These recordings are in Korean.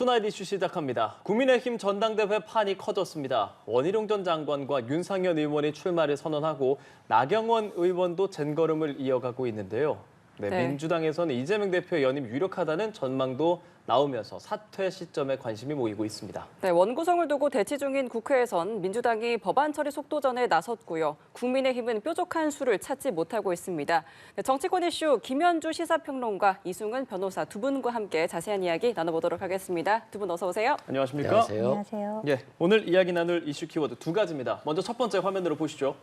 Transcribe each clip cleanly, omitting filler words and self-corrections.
투나잇 이슈 시작합니다. 국민의힘 전당대회 판이 커졌습니다. 원희룡 전 장관과 윤상현 의원이 출마를 선언하고 나경원 의원도 젠걸음을 이어가고 있는데요. 민주당에서는 이재명 대표의 연임 유력하다는 전망도 나오면서 사퇴 시점에 관심이 모이고 있습니다. 원구성을 두고 대치 중인 국회에선 민주당이 법안 처리 속도전에 나섰고요. 국민의힘은 뾰족한 수를 찾지 못하고 있습니다. 정치권 이슈 김현주 시사평론가, 이승은 변호사 두 분과 함께 자세한 이야기 나눠보도록 하겠습니다. 두 분 어서 오세요. 안녕하십니까? 안녕하세요. 안녕하세요. 예, 오늘 이야기 나눌 이슈 키워드 두 가지입니다. 먼저 첫 번째 화면으로 보시죠.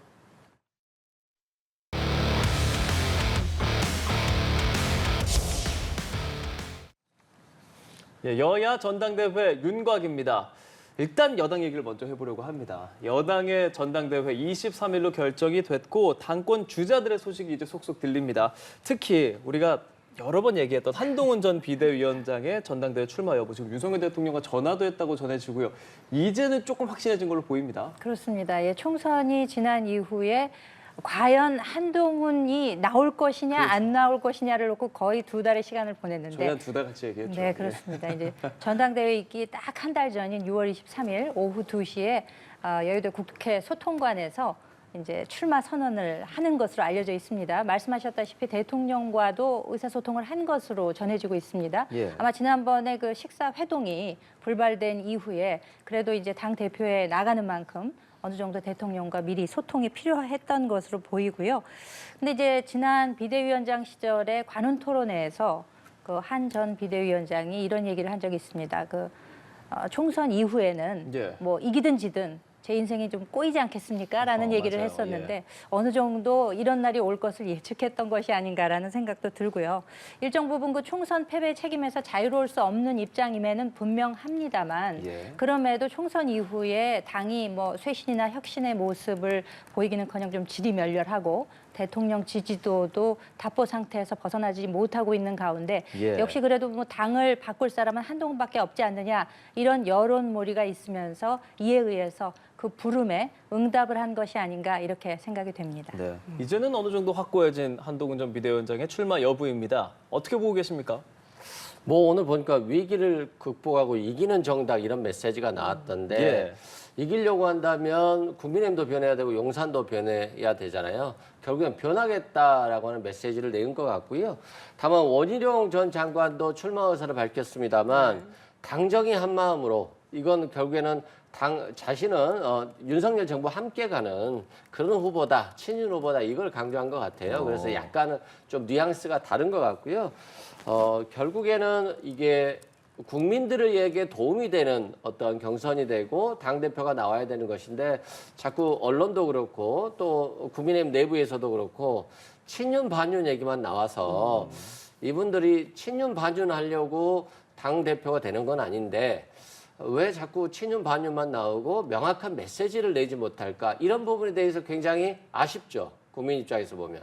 여야 전당대회 윤곽입니다. 일단 여당 얘기를 먼저 해보려고 합니다. 여당의 전당대회 23일로 결정이 됐고 당권 주자들의 소식이 이제 속속 들립니다. 특히 우리가 여러 번 얘기했던 한동훈 전 비대위원장의 전당대회 출마 여부, 지금 윤석열 대통령과 전화도 했다고 전해지고요. 이제는 조금 확신해진 걸로 보입니다. 그렇습니다. 총선이 지난 이후에 과연 한동훈이 나올 것이냐 그렇죠. 안 나올 것이냐를 놓고 거의 두 달의 시간을 보냈는데 저희 한 두 달 같이 얘기했죠. 네, 그렇습니다. 이제 전당대회 있기 딱 한 달 전인 6월 23일 오후 2시에 여의도 국회 소통관에서 이제 출마 선언을 하는 것으로 알려져 있습니다. 말씀하셨다시피 대통령과도 의사소통을 한 것으로 전해지고 있습니다. 예. 아마 지난번에 그 식사 회동이 불발된 이후에 그래도 이제 당 대표에 나가는 만큼 어느 정도 대통령과 미리 소통이 필요했던 것으로 보이고요. 근데 이제 지난 비대위원장 시절에 관훈 토론회에서 그 한 전 비대위원장이 이런 얘기를 한 적이 있습니다. 총선 이후에는 예. 뭐 이기든 지든 제 인생이 좀 꼬이지 않겠습니까? 라는 얘기를 맞아요. 했었는데 예. 어느 정도 이런 날이 올 것을 예측했던 것이 아닌가라는 생각도 들고요. 일정 부분 그 총선 패배 책임에서 자유로울 수 없는 입장임에는 분명합니다만 예. 그럼에도 총선 이후에 당이 뭐 쇄신이나 혁신의 모습을 보이기는커녕 좀 지리멸렬하고 대통령 지지도도 답보 상태에서 벗어나지 못하고 있는 가운데 예. 역시 그래도 뭐 당을 바꿀 사람은 한동훈밖에 없지 않느냐 이런 여론몰이가 있으면서 이에 의해서 그 부름에 응답을 한 것이 아닌가 이렇게 생각이 됩니다. 네. 이제는 어느 정도 확고해진 한동훈 전 비대위원장의 출마 여부입니다. 어떻게 보고 계십니까? 뭐 오늘 보니까 위기를 극복하고 이기는 정당 이런 메시지가 나왔던데 예. 이기려고 한다면 국민의힘도 변해야 되고 용산도 변해야 되잖아요. 결국엔 변하겠다라고 하는 메시지를 내은 것 같고요. 다만 원희룡 전 장관도 출마 의사를 밝혔습니다만 당정이 한 마음으로 이건 결국에는 자신은 윤석열 정부 함께 가는 그런 후보다, 친윤 후보다 이걸 강조한 것 같아요. 그래서 약간은 좀 뉘앙스가 다른 것 같고요. 결국에는 이게 국민들에게 도움이 되는 어떤 경선이 되고 당대표가 나와야 되는 것인데 자꾸 언론도 그렇고 또 국민의힘 내부에서도 그렇고 친윤 반윤 얘기만 나와서 이분들이 친윤 반윤 하려고 당대표가 되는 건 아닌데 왜 자꾸 친윤 반윤만 나오고 명확한 메시지를 내지 못할까 이런 부분에 대해서 굉장히 아쉽죠. 국민 입장에서 보면.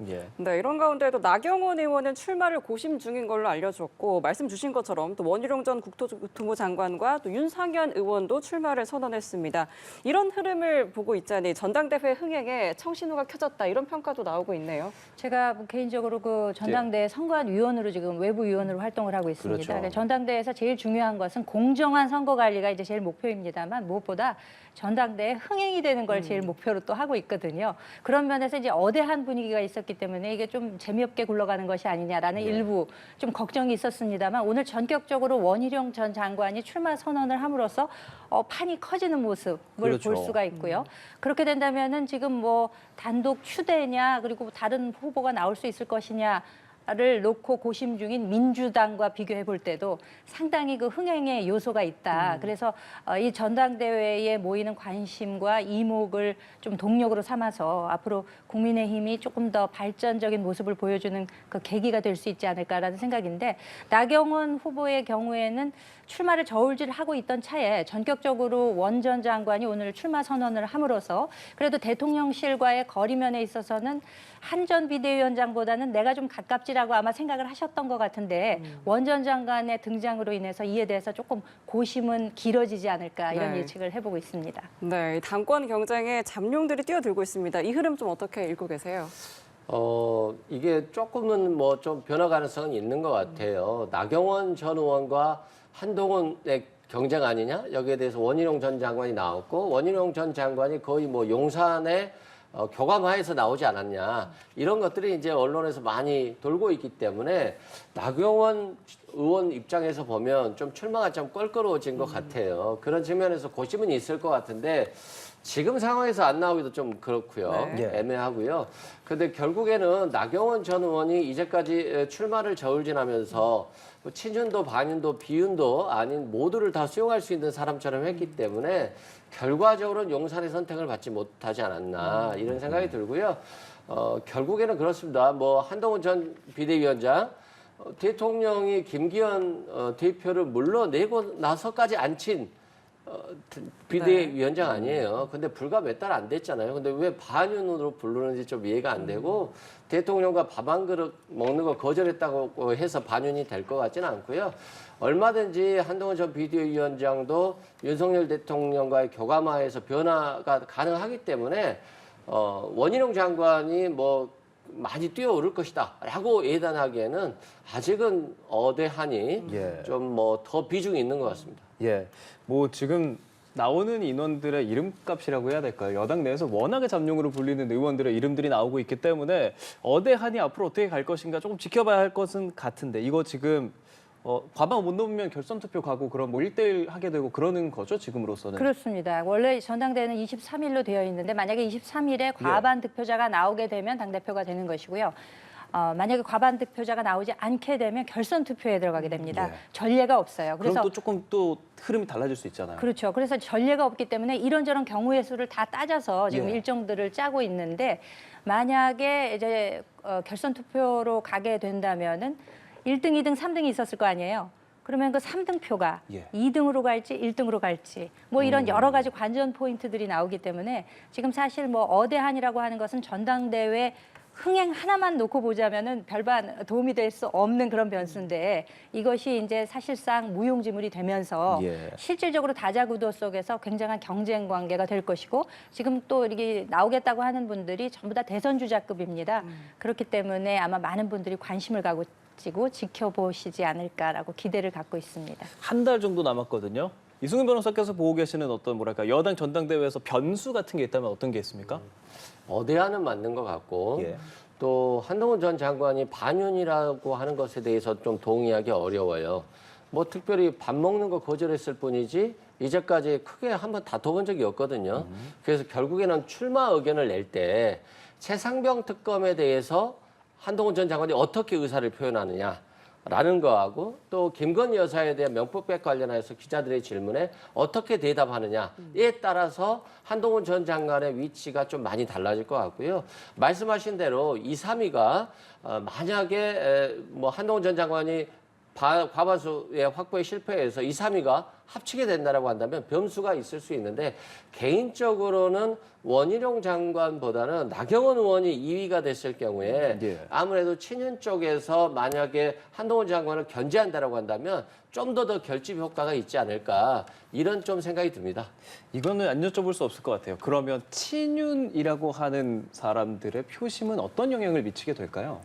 예. 네, 이런 가운데도 나경원 의원은 출마를 고심 중인 걸로 알려졌고 말씀 주신 것처럼 또 원희룡 전 국토교통부 장관과 또 윤상현 의원도 출마를 선언했습니다. 이런 흐름을 보고 있자니 전당대회 흥행에 청신호가 켜졌다 이런 평가도 나오고 있네요. 제가 뭐 개인적으로 그 전당대회 선관위원으로 지금 외부위원으로 활동을 하고 있습니다. 그렇죠. 전당대회에서 제일 중요한 것은 공정한 선거 관리가 이제 제일 목표입니다만 무엇보다 전당대회 흥행이 되는 걸 제일 목표로 또 하고 있거든요. 그런 면에서 이제 어대한 분위기가 있었기 때문에 이게 좀 재미없게 굴러가는 것이 아니냐라는 일부 좀 걱정이 있었습니다만 오늘 전격적으로 원희룡 전 장관이 출마 선언을 함으로써 판이 커지는 모습을 그렇죠. 볼 수가 있고요. 그렇게 된다면은 지금 뭐 단독 추대냐 그리고 다른 후보가 나올 수 있을 것이냐 를 놓고 고심 중인 민주당과 비교해 볼 때도 상당히 그 흥행의 요소가 있다. 그래서 이 전당대회에 모이는 관심과 이목을 좀 동력으로 삼아서 앞으로 국민의힘이 조금 더 발전적인 모습을 보여주는 그 계기가 될 수 있지 않을까라는 생각인데 나경원 후보의 경우에는 출마를 저울질하고 있던 차에 전격적으로 원 전 장관이 오늘 출마 선언을 함으로써 그래도 대통령실과의 거리면에 있어서는 한 전 비대위원장보다는 내가 좀 가깝지라고 아마 생각을 하셨던 것 같은데 원 전 장관의 등장으로 인해서 이에 대해서 조금 고심은 길어지지 않을까 이런 네. 예측을 해보고 있습니다. 네, 당권 경쟁에 잠룡들이 뛰어들고 있습니다. 이 흐름 좀 어떻게 읽고 계세요? 이게 조금은 뭐 좀 변화 가능성은 있는 것 같아요. 나경원 전 의원과 한동훈의 경쟁 아니냐? 여기에 대해서 원희룡 전 장관이 나왔고 원희룡 전 장관이 거의 뭐 용산에 교감하에서 나오지 않았냐. 이런 것들이 이제 언론에서 많이 돌고 있기 때문에 나경원 의원 입장에서 보면 좀 출마가 좀 껄끄러워진 것 같아요. 그런 측면에서 고심은 있을 것 같은데 지금 상황에서 안 나오기도 좀 그렇고요. 네. 애매하고요. 근데 결국에는 나경원 전 의원이 이제까지 출마를 저울질하면서 뭐 친윤도 반윤도 비윤도 아닌 모두를 다 수용할 수 있는 사람처럼 했기 때문에 결과적으로는 용산의 선택을 받지 못하지 않았나 이런 생각이 들고요. 결국에는 그렇습니다. 뭐 한동훈 전 비대위원장 대통령이 김기현 대표를 물러내고 나서까지 앉힌 비대위원장 아니에요. 근데 불과 몇 달 안 됐잖아요. 근데 왜 반윤으로 부르는지 좀 이해가 안 되고 대통령과 밥 한 그릇 먹는 거 거절했다고 해서 반윤이 될 것 같지는 않고요. 얼마든지 한동훈 전 비대위원장도 윤석열 대통령과의 교감하에서 변화가 가능하기 때문에 원희룡 장관이 뭐 많이 뛰어오를 것이다라고 예단하기에는 아직은 어대하니 예. 좀 뭐 더 비중이 있는 것 같습니다. 예, 뭐 지금 나오는 인원들의 이름값이라고 해야 될까요? 여당 내에서 워낙에 잠룡으로 불리는 의원들의 이름들이 나오고 있기 때문에 어대한이 앞으로 어떻게 갈 것인가 조금 지켜봐야 할 것은 같은데 이거 지금 과반 못 넘으면 결선 투표 가고 그럼 뭐 1대1 하게 되고 그러는 거죠, 지금으로서는. 그렇습니다. 원래 전당대회는 23일로 되어 있는데 만약에 23일에 과반 득표자가 나오게 되면 당대표가 되는 것이고요. 만약에 과반 득표자가 나오지 않게 되면 결선 투표에 들어가게 됩니다. 예. 전례가 없어요. 그럼 그래서 또 조금 또 흐름이 달라질 수 있잖아요. 그렇죠. 그래서 전례가 없기 때문에 이런저런 경우의 수를 다 따져서 지금 예. 일정들을 짜고 있는데 만약에 이제 결선 투표로 가게 된다면은 1등, 2등, 3등이 있었을 거 아니에요. 그러면 그 3등 표가 예. 2등으로 갈지 1등으로 갈지 뭐 이런 여러 가지 관전 포인트들이 나오기 때문에 지금 사실 뭐 어대한이라고 하는 것은 전당대회 흥행 하나만 놓고 보자면은 별반 도움이 될 수 없는 그런 변수인데 이것이 이제 사실상 무용지물이 되면서 예. 실질적으로 다자구도 속에서 굉장한 경쟁 관계가 될 것이고 지금 또 이렇게 나오겠다고 하는 분들이 전부 다 대선 주자급입니다. 그렇기 때문에 아마 많은 분들이 관심을 가지고 지켜보시지 않을까라고 기대를 갖고 있습니다. 한 달 정도 남았거든요. 이승훈 변호사께서 보고 계시는 어떤 뭐랄까 여당 전당대회에서 변수 같은 게 있다면 어떤 게 있습니까? 어대한은 맞는 것 같고 예. 또 한동훈 전 장관이 반윤이라고 하는 것에 대해서 좀 동의하기 어려워요. 뭐 특별히 밥 먹는 거 거절했을 뿐이지 이제까지 크게 한번 다퉈본 적이 없거든요. 그래서 결국에는 출마 의견을 낼 때 최상병 특검에 대해서 한동훈 전 장관이 어떻게 의사를 표현하느냐 라는 거하고 또 김건희 여사에 대한 명품백 관련해서 기자들의 질문에 어떻게 대답하느냐에 따라서 한동훈 전 장관의 위치가 좀 많이 달라질 것 같고요. 말씀하신 대로 2, 3위가 만약에 뭐 한동훈 전 장관이 과반수의 확보에 실패해서 2, 3위가 합치게 된다라고 한다면 변수가 있을 수 있는데 개인적으로는 원희룡 장관보다는 나경원 의원이 2위가 됐을 경우에 예. 아무래도 친윤 쪽에서 만약에 한동훈 장관을 견제한다라고 한다면 좀 더 결집 효과가 있지 않을까 이런 좀 생각이 듭니다. 이거는 안 여쭤볼 수 없을 것 같아요. 그러면 친윤이라고 하는 사람들의 표심은 어떤 영향을 미치게 될까요?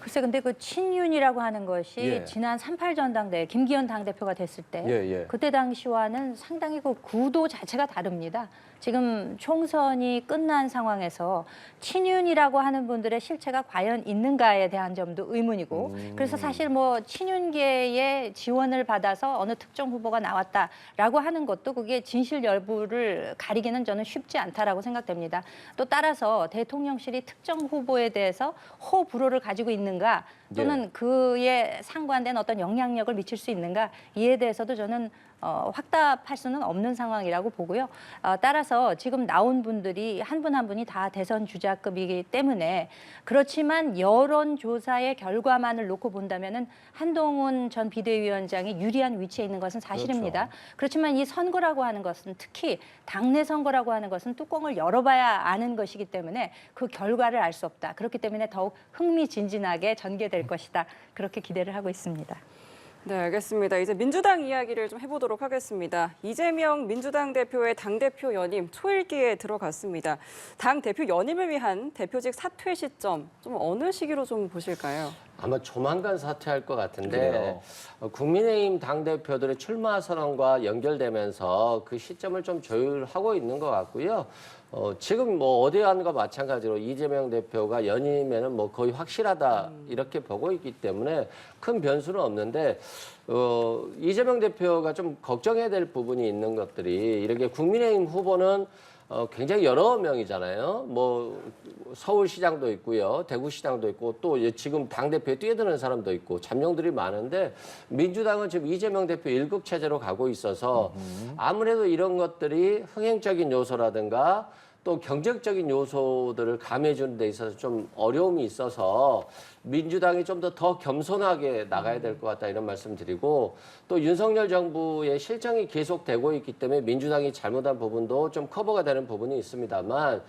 글쎄 근데 그 친윤이라고 하는 것이 예. 지난 3.8 전당대회 김기현 당대표가 됐을 때 예, 예. 그때 당시와는 상당히 그 구도 자체가 다릅니다. 지금 총선이 끝난 상황에서 친윤이라고 하는 분들의 실체가 과연 있는가에 대한 점도 의문이고 그래서 사실 뭐 친윤계의 지원을 받아서 어느 특정 후보가 나왔다라고 하는 것도 그게 진실 여부를 가리기는 저는 쉽지 않다라고 생각됩니다. 또 따라서 대통령실이 특정 후보에 대해서 호불호를 가지고 있는가 또는 그에 상관된 어떤 영향력을 미칠 수 있는가 이에 대해서도 저는 확답할 수는 없는 상황이라고 보고요. 따라서 지금 나온 분들이 한 분 한 분이 다 대선 주자급이기 때문에 그렇지만 여론조사의 결과만을 놓고 본다면은 한동훈 전 비대위원장이 유리한 위치에 있는 것은 사실입니다. 그렇지만 이 선거라고 하는 것은 특히 당내 선거라고 하는 것은 뚜껑을 열어봐야 아는 것이기 때문에 그 결과를 알 수 없다. 그렇기 때문에 더욱 흥미진진하게 전개될 것이다. 그렇게 기대를 하고 있습니다. 네, 알겠습니다. 이제 민주당 이야기를 좀 해보도록 하겠습니다. 이재명 민주당 대표의 당대표 연임 초읽기에 들어갔습니다. 당 대표 연임을 위한 대표직 사퇴 시점 좀 어느 시기로 좀 보실까요? 아마 조만간 사퇴할 것 같은데 그래요. 국민의힘 당대표들의 출마 선언과 연결되면서 그 시점을 좀 조율하고 있는 것 같고요. 지금 뭐 어디안과 마찬가지로 이재명 대표가 연임에는 뭐 거의 확실하다 이렇게 보고 있기 때문에 큰 변수는 없는데 이재명 대표가 좀 걱정해야 될 부분이 있는 것들이 이렇게 국민의힘 후보는 굉장히 여러 명이잖아요. 뭐 서울시장도 있고요, 대구시장도 있고 또 지금 당대표에 뛰어드는 사람도 있고 잠룡들이 많은데 민주당은 지금 이재명 대표 1급 체제로 가고 있어서 아무래도 이런 것들이 흥행적인 요소라든가 또 경쟁적인 요소들을 감해주는 데 있어서 좀 어려움이 있어서 민주당이 좀 더 겸손하게 나가야 될 것 같다 이런 말씀 드리고 또 윤석열 정부의 실정이 계속되고 있기 때문에 민주당이 잘못한 부분도 좀 커버가 되는 부분이 있습니다만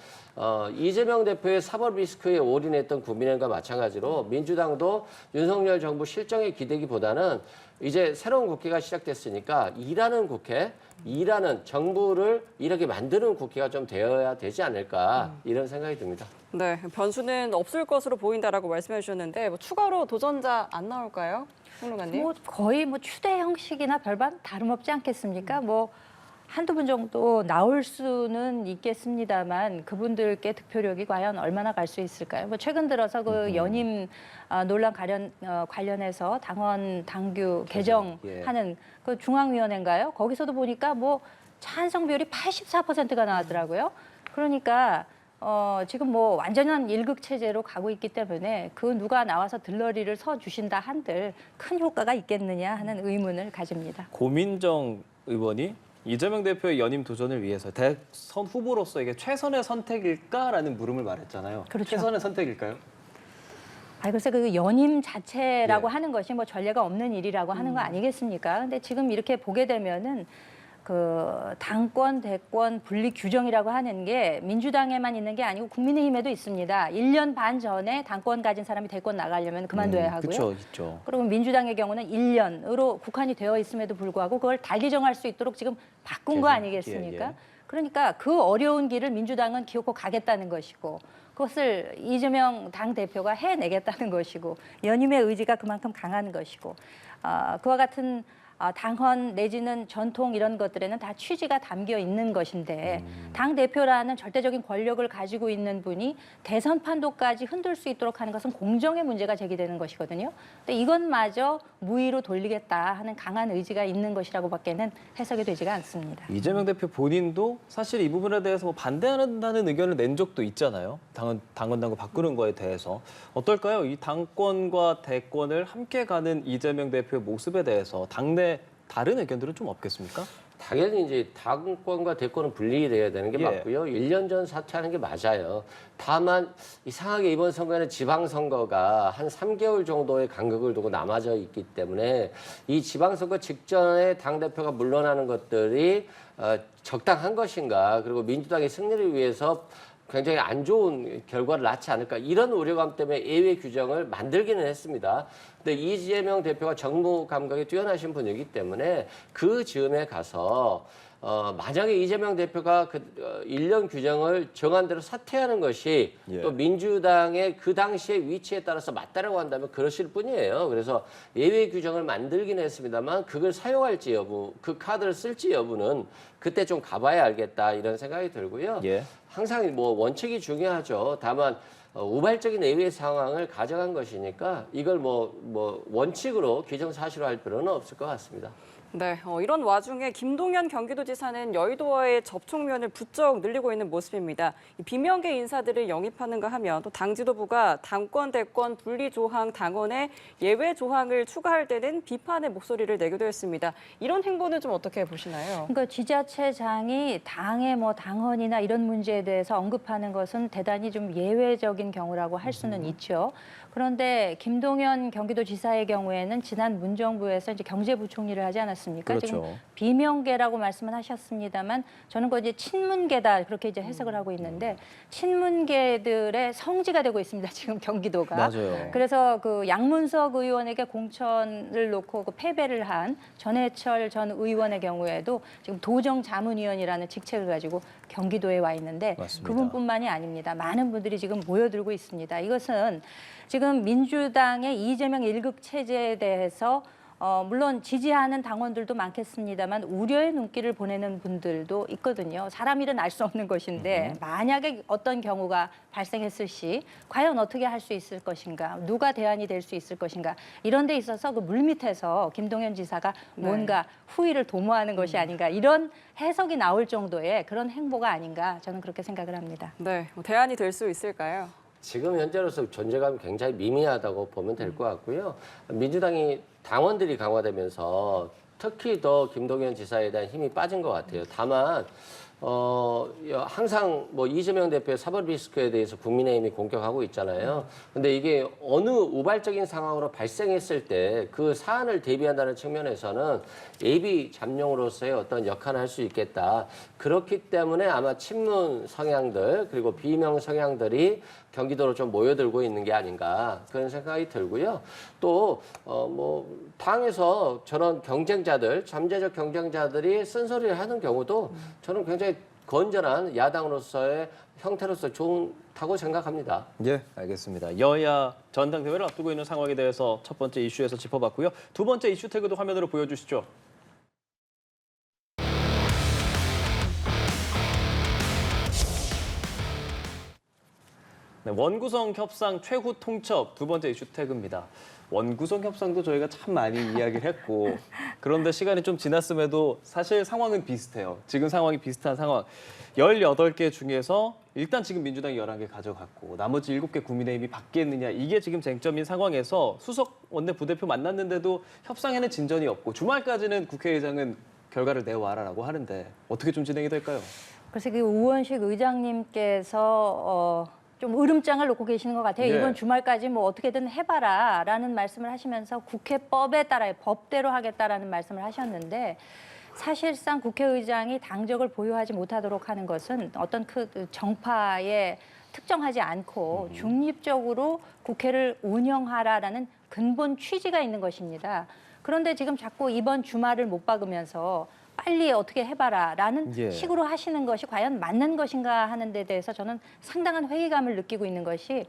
이재명 대표의 사법 리스크에 올인했던 국민의힘과 마찬가지로 민주당도 윤석열 정부 실정에 기대기보다는 이제 새로운 국회가 시작됐으니까 일하는 국회, 일하는 정부를 이렇게 만드는 국회가 좀 되어야 되지 않을까 이런 생각이 듭니다. 네, 변수는 없을 것으로 보인다라고 말씀해 주셨는데 뭐 추가로 도전자 안 나올까요? 평론가님. 뭐 거의 뭐 추대 형식이나 별반 다름없지 않겠습니까? 뭐 한두 분 정도 나올 수는 있겠습니다만 그분들께 득표력이 과연 얼마나 갈 수 있을까요? 뭐 최근 들어서 그 연임 논란 관련해서 당원 당규 개정하는 그 중앙위원회인가요? 거기서도 보니까 뭐 찬성 비율이 84%가 나왔더라고요. 그러니까 지금 뭐 완전한 일극 체제로 가고 있기 때문에 그 누가 나와서 들러리를 서 주신다 한들 큰 효과가 있겠느냐 하는 의문을 가집니다. 고민정 의원이 이재명 대표의 연임 도전을 위해서 대선 후보로서 이게 최선의 선택일까라는 물음을 말했잖아요. 그렇죠. 최선의 선택일까요? 글쎄 그 연임 자체라고 예. 하는 것이 뭐 전례가 없는 일이라고 하는 거 아니겠습니까? 근데 지금 이렇게 보게 되면은 그 당권, 대권 분리 규정이라고 하는 게 민주당에만 있는 게 아니고 국민의힘에도 있습니다. 1년 반 전에 당권 가진 사람이 대권 나가려면 그만둬야 하고요. 그렇죠, 있죠. 그리고 민주당의 경우는 1년으로 국한이 되어 있음에도 불구하고 그걸 달리 정할 수 있도록 지금 바꾼 거 계속, 아니겠습니까? 예. 그러니까 그 어려운 길을 민주당은 기어코 가겠다는 것이고 그것을 이재명 당대표가 해내겠다는 것이고 연임의 의지가 그만큼 강한 것이고 그와 같은 당헌 내지는 전통 이런 것들에는 다 취지가 담겨 있는 것인데 당대표라는 절대적인 권력을 가지고 있는 분이 대선 판도까지 흔들 수 있도록 하는 것은 공정의 문제가 제기되는 것이거든요. 근데 이것마저 무위로 돌리겠다 하는 강한 의지가 있는 것이라고밖에는 해석이 되지가 않습니다. 이재명 대표 본인도 사실 이 부분에 대해서 뭐 반대한다는 의견을 낸 적도 있잖아요. 당원 당규 바꾸는 거에 대해서 어떨까요? 이 당권과 대권을 함께 가는 이재명 대표의 모습에 대해서 당내 다른 의견들은 좀 없겠습니까? 당연히 이제 당권과 대권은 분리돼야 되는 게 예. 맞고요. 1년 전 사퇴하는 게 맞아요. 다만 이상하게 이번 선거에는 지방선거가 한 3개월 정도의 간격을 두고 남아져 있기 때문에 이 지방선거 직전에 당대표가 물러나는 것들이 적당한 것인가 그리고 민주당의 승리를 위해서 굉장히 안 좋은 결과를 낳지 않을까 이런 우려감 때문에 예외 규정을 만들기는 했습니다. 근데 이재명 대표가 정무 감각이 뛰어나신 분이기 때문에 그 즈음에 가서 만약에 이재명 대표가 그 1년 규정을 정한 대로 사퇴하는 것이 예. 또 민주당의 그 당시의 위치에 따라서 맞다라고 한다면 그러실 뿐이에요. 그래서 예외 규정을 만들긴 했습니다만 그걸 사용할지 여부, 그 카드를 쓸지 여부는 그때 좀 가봐야 알겠다 이런 생각이 들고요. 예. 항상 뭐 원칙이 중요하죠. 다만 우발적인 예외 상황을 가져간 것이니까 이걸 뭐 원칙으로 기정사실화할 필요는 없을 것 같습니다. 네, 이런 와중에 김동연 경기도지사는 여의도와의 접촉면을 부쩍 늘리고 있는 모습입니다. 이 비명계 인사들을 영입하는가 하면 또 당 지도부가 당권, 대권 분리 조항 당원에 예외 조항을 추가할 때는 비판의 목소리를 내기도 했습니다. 이런 행보는 좀 어떻게 보시나요? 그러니까 지자체장이 당의 뭐 당헌이나 이런 문제에 대해서 언급하는 것은 대단히 좀 예외적인 경우라고 할 수는 있죠. 그런데 김동연 경기도지사의 경우에는 지난 문정부에서 이제 경제부총리를 하지 않았습니까? 그렇죠. 지금 비명계라고 말씀은 하셨습니다만 저는 그 이제 친문계다 그렇게 이제 해석을 하고 있는데 친문계들의 성지가 되고 있습니다. 지금 경기도가. 맞아요. 그래서 그 양문석 의원에게 공천을 놓고 그 패배를 한 전해철 전 의원의 경우에도 지금 도정자문위원이라는 직책을 가지고 경기도에 와 있는데 맞습니다. 그분뿐만이 아닙니다. 많은 분들이 지금 모여들고 있습니다. 이것은 지금 지금 민주당의 이재명 1급 체제에 대해서 물론 지지하는 당원들도 많겠습니다만 우려의 눈길을 보내는 분들도 있거든요. 사람 일은 알 수 없는 것인데 만약에 어떤 경우가 발생했을 시 과연 어떻게 할 수 있을 것인가, 누가 대안이 될 수 있을 것인가 이런 데 있어서 그 물밑에서 김동연 지사가 뭔가 후위를 도모하는 것이 아닌가 이런 해석이 나올 정도의 그런 행보가 아닌가 저는 그렇게 생각을 합니다. 네, 대안이 될 수 있을까요? 지금 현재로서 존재감이 굉장히 미미하다고 보면 될 것 같고요. 민주당이 당원들이 강화되면서 특히 더 김동연 지사에 대한 힘이 빠진 것 같아요. 다만 항상 뭐 이재명 대표의 사법 리스크에 대해서 국민의힘이 공격하고 있잖아요. 근데 이게 어느 우발적인 상황으로 발생했을 때 그 사안을 대비한다는 측면에서는 예비 잠룡으로서의 어떤 역할을 할 수 있겠다. 그렇기 때문에 아마 친문 성향들 그리고 비명 성향들이 경기도로 좀 모여들고 있는 게 아닌가 그런 생각이 들고요. 또 뭐 당에서 저런 경쟁자들, 잠재적 경쟁자들이 쓴소리를 하는 경우도 저는 굉장히 건전한 야당으로서의 형태로서 좋다고 생각합니다. 예, 알겠습니다. 여야 전당대회를 앞두고 있는 상황에 대해서 첫 번째 이슈에서 짚어봤고요. 두 번째 이슈 태그도 화면으로 보여주시죠. 네, 원구성 협상 최후 통첩 두 번째 이슈 태그입니다. 원구성 협상도 저희가 참 많이 이야기를 했고 그런데 시간이 좀 지났음에도 사실 상황은 비슷해요. 지금 상황이 비슷한 상황. 18개 중에서 일단 지금 민주당이 11개 가져갔고 나머지 7개 국민의힘이 받겠느냐 이게 지금 쟁점인 상황에서 수석 원내 부대표 만났는데도 협상에는 진전이 없고 주말까지는 국회의장은 결과를 내와라라고 하는데 어떻게 좀 진행이 될까요? 그래서 그 우원식 의장님께서 좀 으름장을 놓고 계시는 것 같아요. 예. 이번 주말까지 뭐 어떻게든 해봐라라는 말씀을 하시면서 국회법에 따라 법대로 하겠다라는 말씀을 하셨는데 사실상 국회의장이 당적을 보유하지 못하도록 하는 것은 어떤 그 정파에 특정하지 않고 중립적으로 국회를 운영하라라는 근본 취지가 있는 것입니다. 그런데 지금 자꾸 이번 주말을 못 박으면서 빨리 어떻게 해봐라라는 예. 식으로 하시는 것이 과연 맞는 것인가 하는 데 대해서 저는 상당한 회의감을 느끼고 있는 것이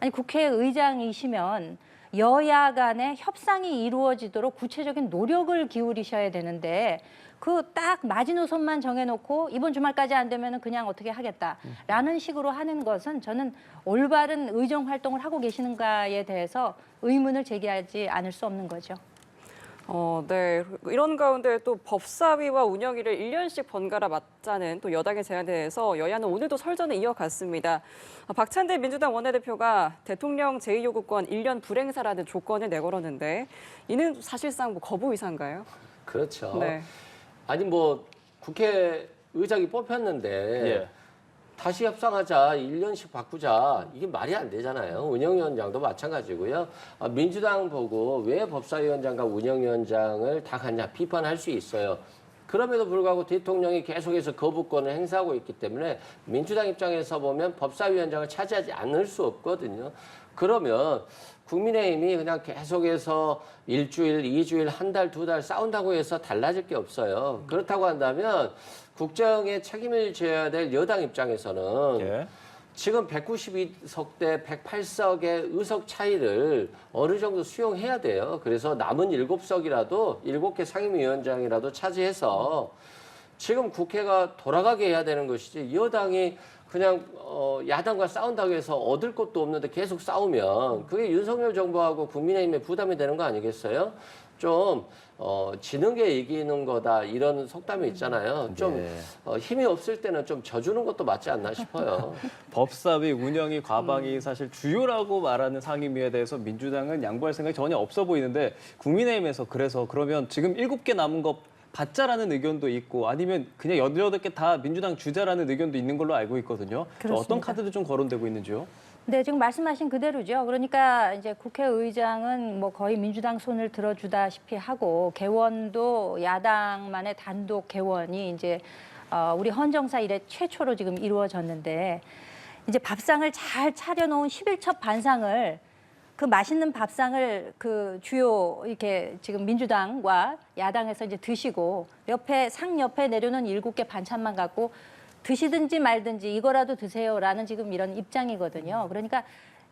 아니 국회의장이시면 여야 간의 협상이 이루어지도록 구체적인 노력을 기울이셔야 되는데 그 딱 마지노선만 정해놓고 이번 주말까지 안 되면 그냥 어떻게 하겠다라는 식으로 하는 것은 저는 올바른 의정 활동을 하고 계시는가에 대해서 의문을 제기하지 않을 수 없는 거죠. 네. 이런 가운데 또 법사위와 운영위를 1년씩 번갈아 맡자는 또 여당의 제안에 대해서 여야는 오늘도 설전을 이어갔습니다. 박찬대 민주당 원내대표가 대통령 제2요구권 1년 불행사라는 조건을 내걸었는데 이는 사실상 뭐 거부 의사인가요? 그렇죠. 네. 아니 뭐 국회의장이 뽑혔는데 예. 다시 협상하자, 1년씩 바꾸자 이게 말이 안 되잖아요. 운영위원장도 마찬가지고요. 민주당 보고 왜 법사위원장과 운영위원장을 다 갔냐 비판할 수 있어요. 그럼에도 불구하고 대통령이 계속해서 거부권을 행사하고 있기 때문에 민주당 입장에서 보면 법사위원장을 차지하지 않을 수 없거든요. 그러면 국민의힘이 그냥 계속해서 일주일, 2주일, 한 달, 2달 싸운다고 해서 달라질 게 없어요. 그렇다고 한다면 국정에 책임을 져야 될 여당 입장에서는 예. 지금 192석 대 108석의 의석 차이를 어느 정도 수용해야 돼요. 그래서 남은 7석이라도 7개 상임위원장이라도 차지해서 지금 국회가 돌아가게 해야 되는 것이지 여당이 그냥 야당과 싸운다고 해서 얻을 것도 없는데 계속 싸우면 그게 윤석열 정부하고 국민의힘에 부담이 되는 거 아니겠어요? 좀 지는 게 이기는 거다 이런 속담이 있잖아요. 좀 네. 힘이 없을 때는 좀 져주는 것도 맞지 않나 싶어요. 법사위 운영위 과방이 사실 주요라고 말하는 상임위에 대해서 민주당은 양보할 생각이 전혀 없어 보이는데 국민의힘에서 그래서 그러면 지금 7개 남은 거 받자라는 의견도 있고 아니면 그냥 18개 다 민주당 주자라는 의견도 있는 걸로 알고 있거든요. 그렇습니다. 어떤 카드도 좀 거론되고 있는지요? 네, 지금 말씀하신 그대로죠. 그러니까 이제 국회의장은 뭐 거의 민주당 손을 들어주다시피 하고 개원도 야당만의 단독 개원이 이제 우리 헌정사 이래 최초로 지금 이루어졌는데 이제 밥상을 잘 차려놓은 11첩 반상을 그 맛있는 밥상을 그 주요 이렇게 지금 민주당과 야당에서 이제 드시고 옆에 상 옆에 내려놓은 7개 반찬만 갖고 드시든지 말든지 이거라도 드세요라는 지금 이런 입장이거든요. 그러니까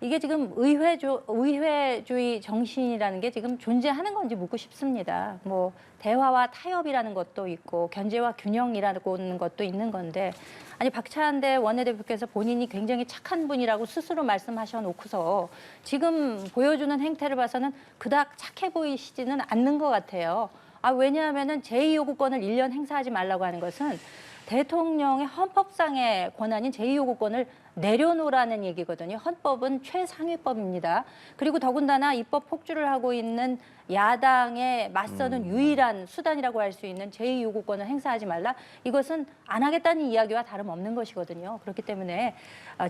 이게 지금 의회주의 정신이라는 게 지금 존재하는 건지 묻고 싶습니다. 뭐 대화와 타협이라는 것도 있고 견제와 균형이라고 하는 것도 있는 건데 아니 박찬대 원내대표께서 본인이 굉장히 착한 분이라고 스스로 말씀하셔 놓고서 지금 보여주는 행태를 봐서는 그닥 착해 보이시지는 않는 것 같아요. 왜냐하면은 제2요구권을 1년 행사하지 말라고 하는 것은 대통령의 헌법상의 권한인 제2요구권을 내려놓으라는 얘기거든요. 헌법은 최상위법입니다. 그리고 더군다나 입법 폭주를 하고 있는 야당에 맞서는 유일한 수단이라고 할 수 있는 제2요구권을 행사하지 말라. 이것은 안 하겠다는 이야기와 다름없는 것이거든요. 그렇기 때문에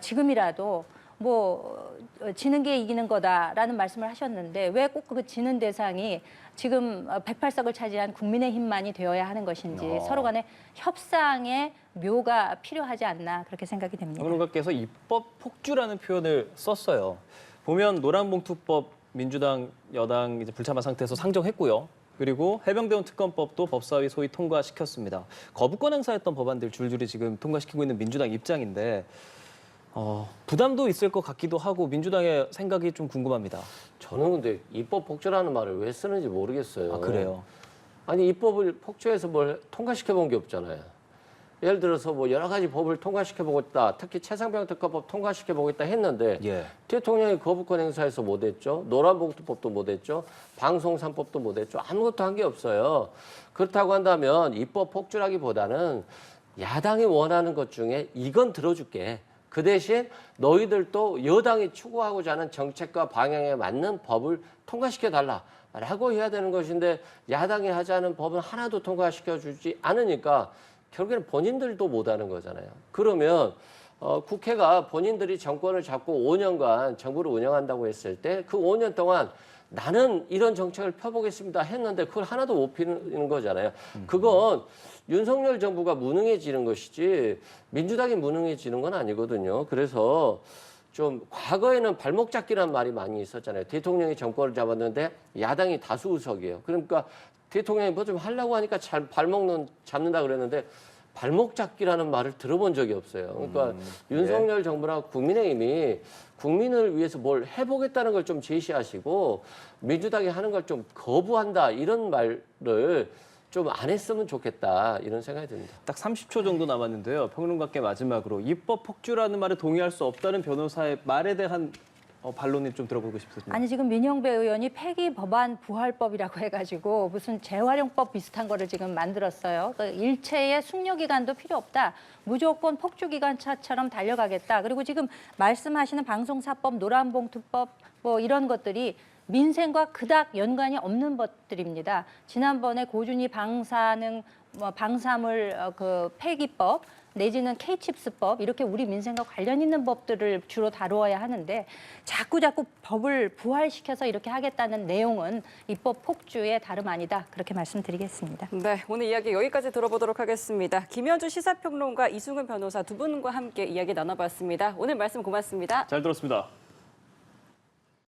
지금이라도 지는 게 이기는 거다라는 말씀을 하셨는데 왜 꼭 그 지는 대상이 지금 108석을 차지한 국민의힘만이 되어야 하는 것인지 서로 간의 협상의 묘가 필요하지 않나 그렇게 생각이 됩니다. 평론가께서 입법 폭주라는 표현을 썼어요. 보면 노란봉투법 민주당 여당 이제 불참한 상태에서 상정했고요. 그리고 해병대원 특검법도 법사위 소위 통과시켰습니다. 거부권 행사했던 법안들 줄줄이 지금 통과시키고 있는 민주당 입장인데 부담도 있을 것 같기도 하고 민주당의 생각이 좀 궁금합니다. 저는 근데 입법 폭주라는 말을 왜 쓰는지 모르겠어요. 그래요? 아니 입법을 폭주해서 뭘 통과시켜 본 게 없잖아요. 예를 들어서 뭐 여러 가지 법을 통과시켜 보겠다. 특히 최상병 특허법 통과시켜 보겠다 했는데 대통령이 거부권 행사해서 못 했죠. 노란봉투법도 못 했죠. 방송 3법도 못 했죠. 아무것도 한 게 없어요. 그렇다고 한다면 입법 폭주라기보다는 야당이 원하는 것 중에 이건 들어줄게. 그 대신 너희들도 여당이 추구하고자 하는 정책과 방향에 맞는 법을 통과시켜달라라고 해야 되는 것인데 야당이 하자는 법은 하나도 통과시켜주지 않으니까 결국에는 본인들도 못하는 거잖아요. 그러면 국회가 본인들이 정권을 잡고 5년간 정부를 운영한다고 했을 때 그 5년 동안 나는 이런 정책을 펴보겠습니다 했는데 그걸 하나도 못 피는 거잖아요. 그건 윤석열 정부가 무능해지는 것이지 민주당이 무능해지는 건 아니거든요. 그래서 좀 과거에는 발목 잡기란 말이 많이 있었잖아요. 대통령이 정권을 잡았는데 야당이 다수 의석이에요. 그러니까 대통령이 뭐 좀 하려고 하니까 발목 잡는다 그랬는데 발목 잡기라는 말을 들어본 적이 없어요. 그러니까 윤석열 정부나 국민의힘이 국민을 위해서 뭘 해보겠다는 걸 좀 제시하시고 민주당이 하는 걸 좀 거부한다 이런 말을 좀 안 했으면 좋겠다 이런 생각이 듭니다. 딱 30초 정도 남았는데요. 평론가께 마지막으로 입법 폭주라는 말에 동의할 수 없다는 변호사의 말에 대한 반론을 좀 들어보고 싶습니다. 아니 지금 민영배 의원이 폐기 법안 부활법이라고 해가지고 무슨 재활용법 비슷한 거를 지금 만들었어요. 그러니까 일체의 숙려 기간도 필요 없다. 무조건 폭주 기관차처럼 달려가겠다. 그리고 지금 말씀하시는 방송사법, 노란봉투법 이런 것들이 민생과 그닥 연관이 없는 법들입니다. 지난번에 고준위 방사능 방사물 폐기법 내지는 K칩스법 이렇게 우리 민생과 관련 있는 법들을 주로 다루어야 하는데 자꾸 법을 부활시켜서 이렇게 하겠다는 내용은 입법 폭주의 다름 아니다. 그렇게 말씀드리겠습니다. 네, 오늘 이야기 여기까지 들어보도록 하겠습니다. 김현주 시사평론가 이승훈 변호사 두 분과 함께 이야기 나눠봤습니다. 오늘 말씀 고맙습니다. 잘 들었습니다.